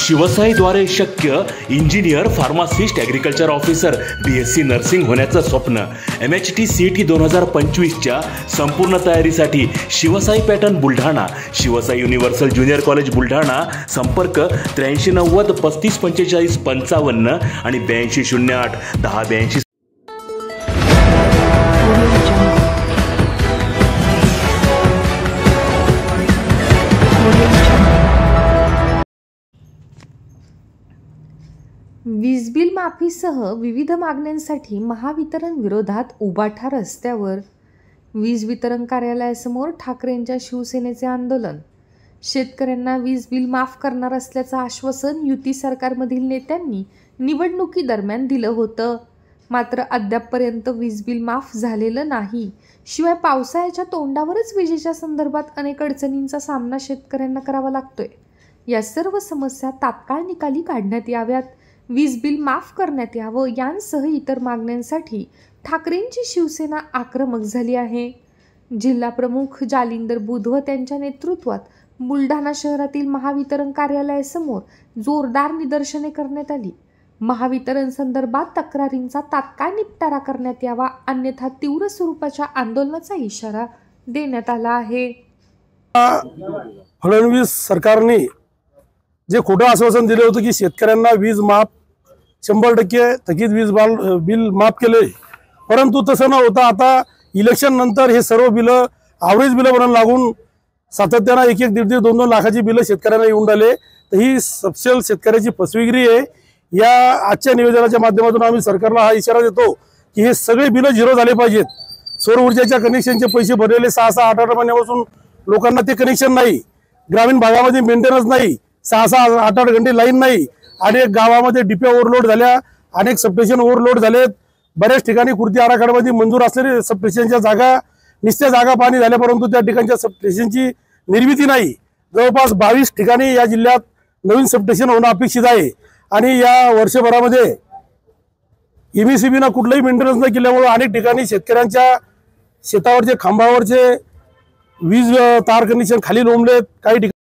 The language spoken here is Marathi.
शिवसाईद्वारे शक्य engineer, pharmacist, agriculture officer, BSc nursing होण्याचं स्वप्न MHT CET 2025च्या संपूर्ण तयारीसाठी Shivsai pattern Buldhana, Shivsai universal junior college Buldhana. संपर्क 8390 3545 55 आणि 8208 1082. वीज बिल माफीसह विविध मागण्यांसाठी महावितरण विरोधात उबाठा रस्त्यावर. वीज वितरण कार्यालयासमोर ठाकरेंच्या शिवसेनेचे आंदोलन. शेतकऱ्यांना वीज बिल माफ करणार असल्याचं आश्वासन युती सरकारमधील नेत्यांनी निवडणुकीदरम्यान दिलं होतं. मात्र अद्यापपर्यंत वीज बिल माफ झालेलं नाही. शिवाय पावसाळ्याच्या तोंडावरच विजेच्या संदर्भात अनेक अडचणींचा सामना शेतकऱ्यांना करावा लागतोय. या सर्व समस्या तात्काळ निकाली काढण्यात याव्यात, वीज बिल माफ करण्यात यावं यांसह इतर मागण्यांसाठी ठाकरेंची शिवसेना आक्रमक झाली आहे. जिल्हा प्रमुख जालिंदर बुधव त्यांच्या नेतृत्वात बुलढाणा शहरातील महावितरण कार्यालयासमोर जोरदार निदर्शने करण्यात आली. महावितरण संदर्भात तक्रारींचा तात्काळ निपटारा करण्यात यावा, अन्यथा तीव्र स्वरूपाच्या आंदोलनाचा इशारा देण्यात आला आहे. फडणवीस सरकारने जे खोटं आश्वासन दिले होते की शेतकऱ्यांना वीज माफ 100% थकीत वीज बिल माफ केले, परंतु तसं न होता आता इलेक्शन नंतर हे सर्व बिलं ॲव्हरेज बिलं बनून लागून सातत्यानं 1-1, 1.5, 2-2 लाखाची बिलं शेतकऱ्यांना येऊन राहिले. तर ही सपशेल शेतकऱ्याची फसवेगिरी आहे. या आजच्या निवेदनाच्या माध्यमातून आम्ही सरकारला हा इशारा देतो की हे सगळे बिलं झिरो झाले पाहिजेत. सौर ऊर्जेच्या कनेक्शनचे पैसे भरलेले 6-6, 8-8 महिन्यापासून लोकांना ते कनेक्शन नाही. ग्रामीण भागामध्ये मेंटेनन्स नाही, 6-6, 8-8 घंटे लाईन नाही. अनेक गावामध्ये डिप्या ओव्हरलोड झाल्या, अनेक सबस्टेशन ओव्हरलोड झालेत. बऱ्याच ठिकाणी कृती आराखड्यामध्ये मंजूर असलेले सबस्टेशनच्या जागा निस्त्या जागा पाणी झाल्या, परंतु त्या ठिकाणच्या सबस्टेशनची निर्मिती नाही. जवळपास 22 ठिकाणी या जिल्ह्यात नवीन सबस्टेशन होणं अपेक्षित आहे. आणि या वर्षभरामध्ये MECBनं कुठलंही मेंटेनन्स न केल्यामुळे अनेक ठिकाणी शेतकऱ्यांच्या शेतावरचे खांबावरचे वीज तार कनेक्शन खाली लोंबलेत. काही ठिकाणी